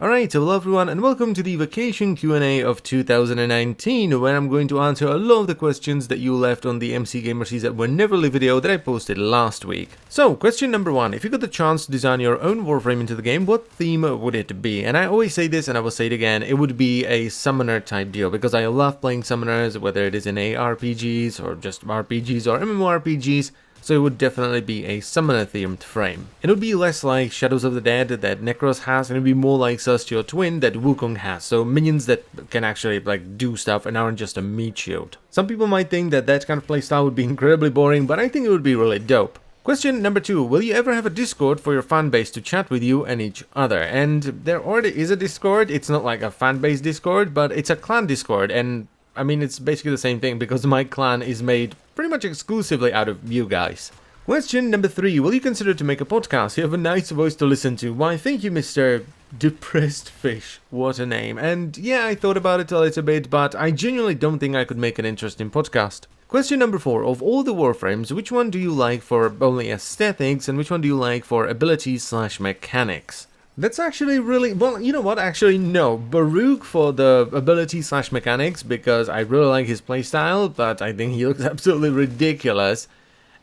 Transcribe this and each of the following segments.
Alright, so hello everyone and welcome to the vacation Q&A of 2019, where I'm going to answer a lot of the questions that you left on the MCGamerCZ Were Neverly video that I posted last week. So, question number 1, if you got the chance to design your own Warframe into the game, what theme would it be? And I always say this and I will say it again, it would be a summoner type deal, because I love playing summoners, whether it is in ARPGs or just RPGs or MMORPGs. So it would definitely be a summoner-themed frame. It would be less like Shadows of the Dead that Necros has, and it would be more like Celestial Twin that Wukong has, so minions that can actually do stuff and aren't just a meat shield. Some people might think that that kind of playstyle would be incredibly boring, but I think it would be really dope. Question number 2, will you ever have a Discord for your fanbase to chat with you and each other? And there already is a Discord. It's not like a fanbase Discord, but it's a clan Discord, and I mean, it's basically the same thing because my clan is made pretty much exclusively out of you guys. Question number 3. Will you consider to make a podcast? You have a nice voice to listen to. Why, thank you, Mr. Depressed Fish. What a name. And yeah, I thought about it a little bit, but I genuinely don't think I could make an interesting podcast. Question number 4. Of all the Warframes, which one do you like for only aesthetics and which one do you like for abilities/mechanics? That's actually really, well, you know what, actually no, Baruch for the ability/mechanics, because I really like his playstyle, but I think he looks absolutely ridiculous.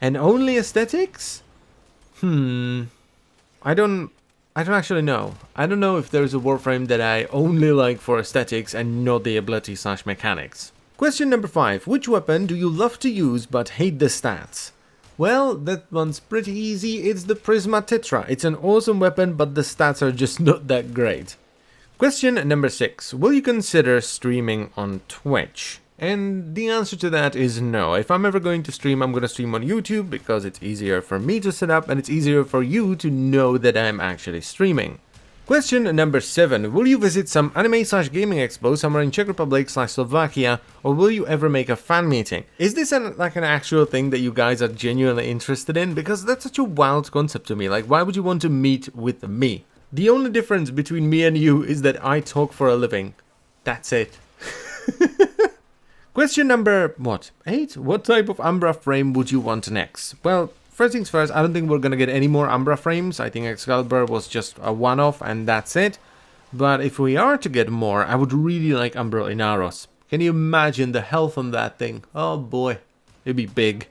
And only aesthetics? I don't actually know. I don't know if there's a Warframe that I only like for aesthetics and not the ability/mechanics. Question number 5, which weapon do you love to use but hate the stats? Well, that one's pretty easy, it's the Prisma Tetra. It's an awesome weapon, but the stats are just not that great. Question number 6, will you consider streaming on Twitch? And the answer to that is no. If I'm ever going to stream, I'm going to stream on YouTube because it's easier for me to set up and it's easier for you to know that I'm actually streaming. Question number 7. Will you visit some anime/gaming expo somewhere in Czech Republic/Slovakia, or will you ever make a fan meeting? Is this an actual thing that you guys are genuinely interested in? Because that's such a wild concept to me. Like, why would you want to meet with me? The only difference between me and you is that I talk for a living. That's it. Question number, 8? What type of Umbra frame would you want next? Well, first things first, I don't think we're gonna get any more Umbra frames. I think Excalibur was just a one-off and that's it. But if we are to get more, I would really like Umbra Inaros. Can you imagine the health on that thing? Oh boy, it'd be big.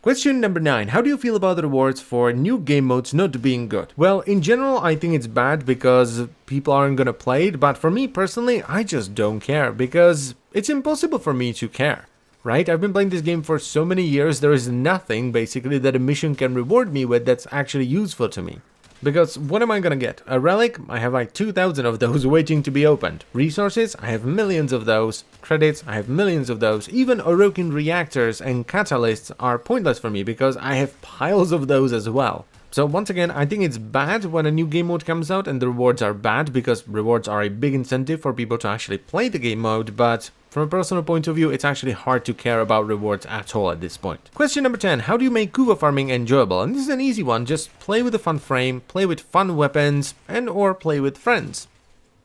Question number 9. How do you feel about the rewards for new game modes not being good? Well, in general, I think it's bad because people aren't gonna play it, but for me personally, I just don't care because it's impossible for me to care. Right? I've been playing this game for so many years, there is nothing basically that a mission can reward me with that's actually useful to me. Because what am I gonna get? A relic? I have like 2,000 of those waiting to be opened. Resources? I have millions of those. Credits? I have millions of those. Even Orokin reactors and catalysts are pointless for me because I have piles of those as well. So once again, I think it's bad when a new game mode comes out and the rewards are bad because rewards are a big incentive for people to actually play the game mode, but from a personal point of view, it's actually hard to care about rewards at all at this point. Question number 10. How do you make Kuva farming enjoyable? And this is an easy one. Just play with a fun frame, play with fun weapons, and or play with friends.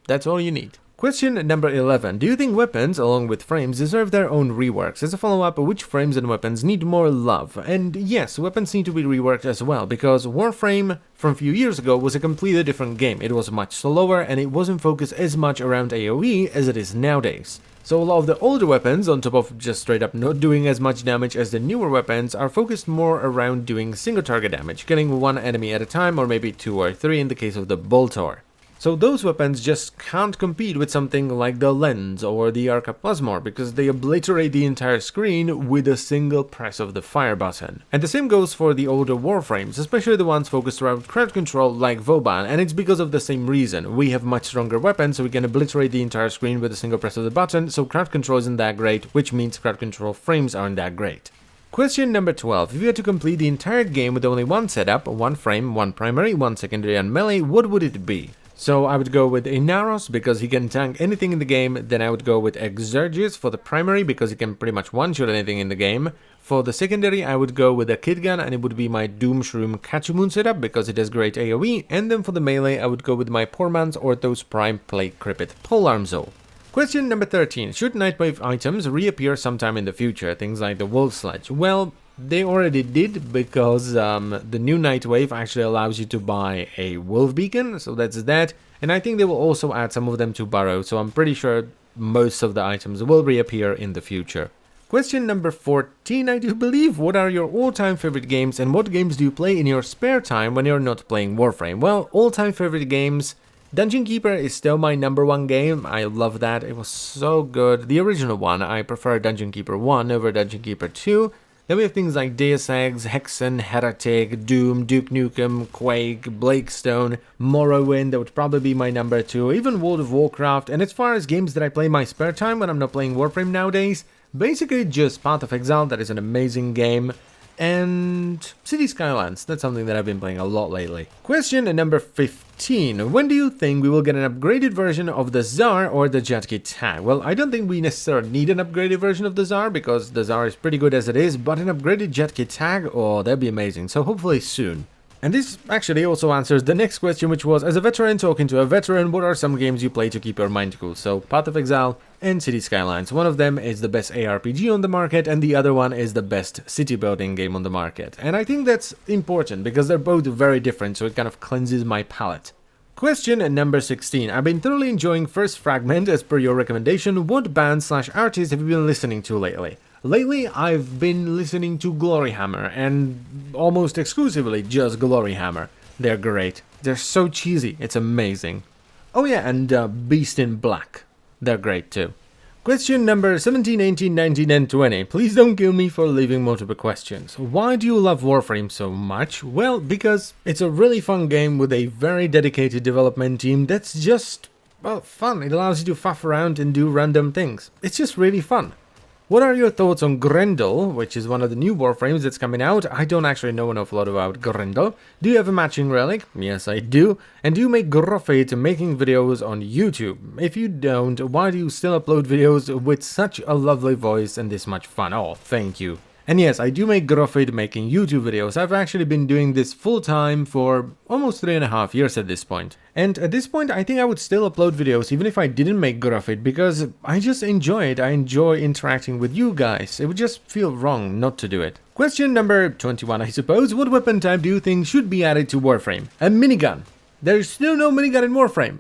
That's all you need. Question number 11. Do you think weapons, along with frames, deserve their own reworks? As a follow-up, which frames and weapons need more love? And yes, weapons need to be reworked as well, because Warframe from a few years ago was a completely different game. It was much slower, and it wasn't focused as much around AoE as it is nowadays. So a lot of the older weapons, on top of just straight up not doing as much damage as the newer weapons, are focused more around doing single target damage, killing one enemy at a time, or maybe 2 or 3 in the case of the Boltor. So those weapons just can't compete with something like the Lens or the Arca Plasmor because they obliterate the entire screen with a single press of the fire button. And the same goes for the older Warframes, especially the ones focused around crowd control like Vauban, and it's because of the same reason. We have much stronger weapons, so we can obliterate the entire screen with a single press of the button, so crowd control isn't that great, which means crowd control frames aren't that great. Question number 12. If you had to complete the entire game with only one setup, one frame, one primary, one secondary and melee, what would it be? So I would go with Inaros because he can tank anything in the game, then I would go with Exergis for the primary because he can pretty much one-shot anything in the game. For the secondary I would go with a Kid Gun and it would be my Doom Shroom Kachumoon setup because it has great AoE, and then for the melee I would go with my Poor Man's Orthos Prime Plate Crippet Polearm Zoe. Question number 13. Should Nightwave items reappear sometime in the future, things like the Wolf Sledge? Well, they already did because the new Nightwave actually allows you to buy a Wolf Beacon, so that's that. and I think they will also add some of them to Burrow, so I'm pretty sure most of the items will reappear in the future. Question number 14, I do believe. What are your all-time favorite games, and what games do you play in your spare time when you're not playing Warframe? Well, all-time favorite games, Dungeon Keeper is still my #1 game. I love that. It was so good. The original one, I prefer Dungeon Keeper 1 over Dungeon Keeper 2. Then we have things like Deus Ex, Hexen, Heretic, Doom, Duke Nukem, Quake, Blakestone, Morrowind, that would probably be my number 2, even World of Warcraft. And as far as games that I play in my spare time when I'm not playing Warframe nowadays, basically just Path of Exile, that is an amazing game, and City Skylines, that's something that I've been playing a lot lately. Question number 15. When do you think we will get an upgraded version of the Tsar or the Jetki tag? Well, I don't think we necessarily need an upgraded version of the Tsar, because the Tsar is pretty good as it is, but an upgraded Jetki tag, oh, that'd be amazing, so hopefully soon. And this actually also answers the next question, which was, as a veteran talking to a veteran, what are some games you play to keep your mind cool? So, Path of Exile and City Skylines. One of them is the best ARPG on the market, and the other one is the best city building game on the market. And I think that's important, because they're both very different, so it kind of cleanses my palate. Question number 16. I've been thoroughly enjoying First Fragment as per your recommendation. What band/artist have you been listening to lately? Lately, I've been listening to Gloryhammer, and almost exclusively just Gloryhammer. They're great. They're so cheesy, it's amazing. Oh yeah, and Beast in Black. They're great too. Question number 17, 18, 19, and 20. Please don't kill me for leaving multiple questions. Why do you love Warframe so much? Well, because it's a really fun game with a very dedicated development team that's just, well, fun. It allows you to faff around and do random things. It's just really fun. What are your thoughts on Grendel, which is one of the new Warframes that's coming out? I don't actually know an awful lot about Grendel. Do you have a matching relic? Yes, I do. And do you make graphic making videos on YouTube? If you don't, why do you still upload videos with such a lovely voice and this much fun? Oh, thank you. And yes, I do make graphic making YouTube videos. I've actually been doing this full time for almost 3.5 years at this point. And at this point, I think I would still upload videos even if I didn't make graphic, because I just enjoy it. I enjoy interacting with you guys. It would just feel wrong not to do it. Question number 21, I suppose. What weapon type do you think should be added to Warframe? A minigun. There's still no minigun in Warframe.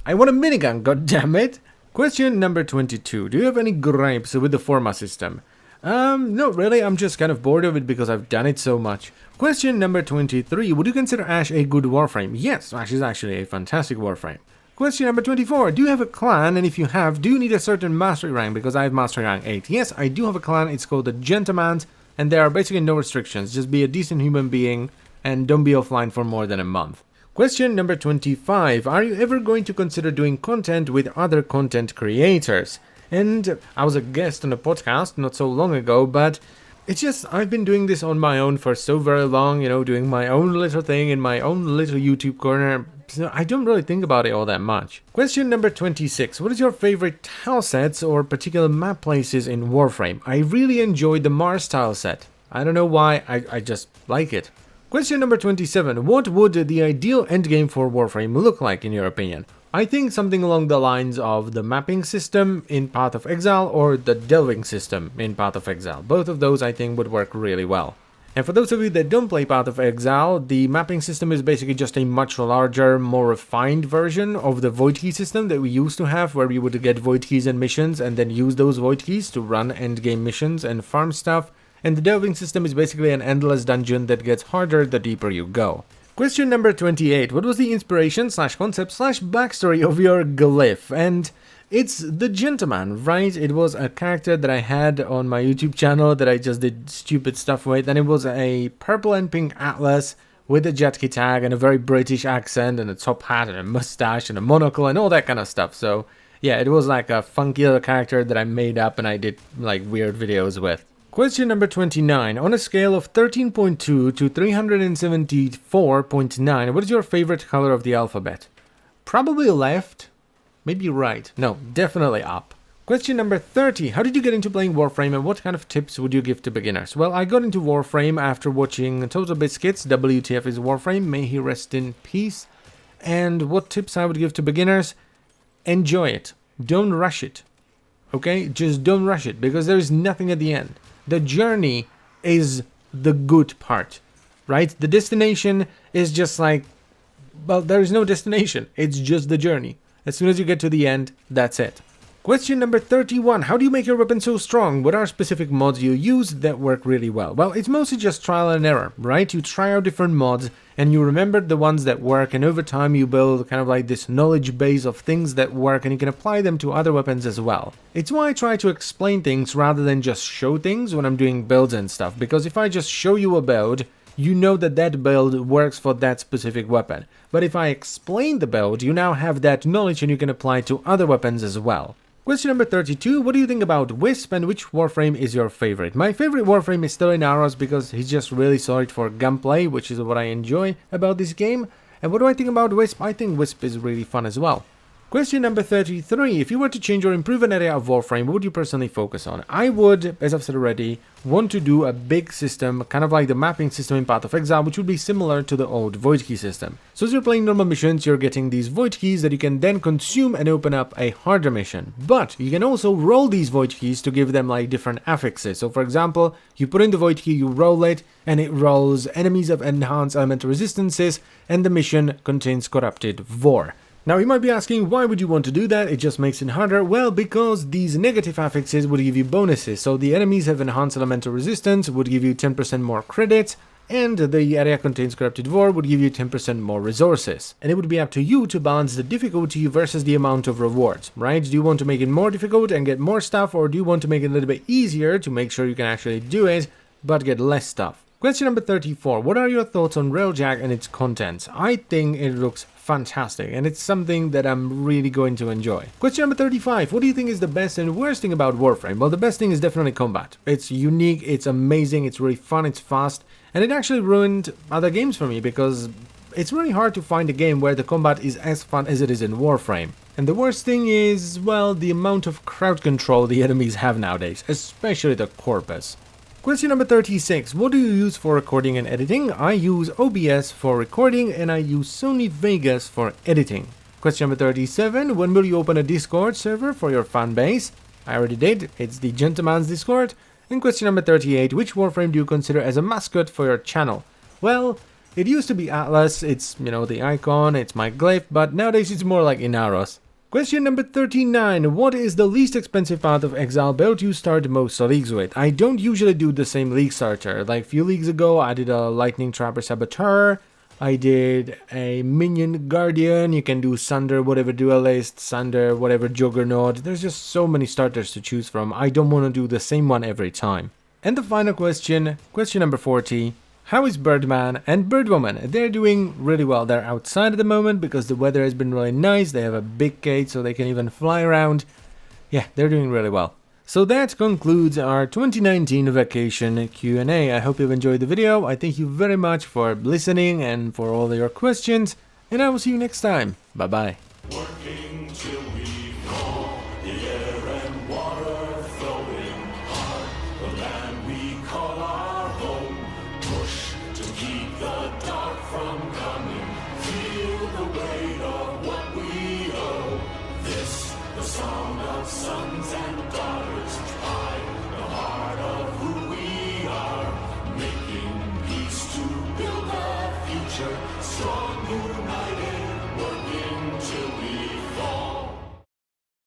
I want a minigun, goddammit. Question number 22. Do you have any gripes with the Forma system? Not really, I'm just kind of bored of it because I've done it so much. Question number 23, would you consider Ash a good Warframe? Yes, Ash is actually a fantastic Warframe. Question number 24, do you have a clan, and if you have, do you need a certain mastery rank? Because I have mastery rank 8. Yes, I do have a clan, it's called the Gentleman, and there are basically no restrictions, just be a decent human being, and don't be offline for more than a month. Question number 25, are you ever going to consider doing content with other content creators? And I was a guest on a podcast not so long ago, but it's just, I've been doing this on my own for so very long, you know, doing my own little thing in my own little YouTube corner, so I don't really think about it all that much. Question number 26, what is your favorite tile sets or particular map places in Warframe? I really enjoyed the Mars tile set. I don't know why, I just like it. Question number 27, what would the ideal endgame for Warframe look like in your opinion? I think something along the lines of the mapping system in Path of Exile or the delving system in Path of Exile. Both of those I think would work really well. And for those of you that don't play Path of Exile, the mapping system is basically just a much larger, more refined version of the void key system that we used to have, where we would get void keys and missions and then use those void keys to run endgame missions and farm stuff. And the delving system is basically an endless dungeon that gets harder the deeper you go. Question number 28. What was the inspiration / concept / backstory of your glyph? And it's the Gentleman, right? It was a character that I had on my YouTube channel that I just did stupid stuff with, and it was a purple and pink atlas with a Jetki tag and a very British accent and a top hat and a mustache and a monocle and all that kind of stuff. So yeah, it was like a funky little character that I made up and I did like weird videos with. Question number 29. On a scale of 13.2 to 374.9, what is your favorite color of the alphabet? Probably left, maybe right. No, definitely up. Question number 30. How did you get into playing Warframe and what kind of tips would you give to beginners? Well, I got into Warframe after watching Total Biscuits, WTF is Warframe, may he rest in peace. And what tips I would give to beginners? Enjoy it. Don't rush it. Okay? Just don't rush it because there is nothing at the end. The journey is the good part, right? The destination is just like well, there is no destination. It's just the journey. As soon as you get to the end, that's it. Question number 31. How do you make your weapon so strong? What are specific mods you use that work really well? Well, it's mostly just trial and error, right? You try out different mods and you remember the ones that work, and over time you build kind of like this knowledge base of things that work, and you can apply them to other weapons as well. It's why I try to explain things rather than just show things when I'm doing builds and stuff, because if I just show you a build, you know that that build works for that specific weapon. But if I explain the build, you now have that knowledge and you can apply it to other weapons as well. Question number 32. What do you think about Wisp, and which Warframe is your favorite? My favorite Warframe is still Inaros because he's just really solid for gunplay, which is what I enjoy about this game. And what do I think about Wisp? I think Wisp is really fun as well. Question number 33. If you were to change or improve an area of Warframe, what would you personally focus on? I would, as I've said already, want to do a big system, kind of like the mapping system in Path of Exile, which would be similar to the old Void Key system. So as you're playing normal missions, you're getting these Void Keys that you can then consume and open up a harder mission. But you can also roll these Void Keys to give them like different affixes. So for example, you put in the Void Key, you roll it, and it rolls enemies of enhanced elemental resistances, and the mission contains corrupted Vor. Now you might be asking, why would you want to do that? It just makes it harder. Well, because these negative affixes would give you bonuses. So the enemies have enhanced elemental resistance, would give you 10% more credits, and the area contains corrupted Vor would give you 10% more resources. And it would be up to you to balance the difficulty versus the amount of rewards, right? Do you want to make it more difficult and get more stuff, or do you want to make it a little bit easier to make sure you can actually do it, but get less stuff? Question number 34. What are your thoughts on Railjack and its contents? I think it looks fantastic, and it's something that I'm really going to enjoy. Question number 35. What do you think is the best and worst thing about Warframe? Well, the best thing is definitely combat. It's unique, it's amazing, it's really fun, it's fast, and it actually ruined other games for me because it's really hard to find a game where the combat is as fun as it is in Warframe. And the worst thing is, well, the amount of crowd control the enemies have nowadays, especially the Corpus. Question number 36. What do you use for recording and editing? I use OBS for recording and I use Sony Vegas for editing. Question number 37. When will you open a Discord server for your fan base? I already did. It's the Gentleman's Discord. And question number 38. Which Warframe do you consider as a mascot for your channel? Well, it used to be Atlas. It's, the icon. It's my glyph. But nowadays it's more like Inaros. Question number 39. What is the least expensive Path of Exile build you start most leagues with? I don't usually do the same league starter. Like a few leagues ago, I did a Lightning Trapper Saboteur. I did a Minion Guardian. You can do Sunder, whatever Duelist, Sunder, whatever Juggernaut. There's just so many starters to choose from. I don't want to do the same one every time. And the final question, question number 40. How is Birdman and Birdwoman? They're doing really well. They're outside at the moment because the weather has been really nice. They have a big cage so they can even fly around. Yeah, they're doing really well. So that concludes our 2019 vacation Q&A. I hope you've enjoyed the video. I thank you very much for listening and for all your questions. And I will see you next time. Bye-bye.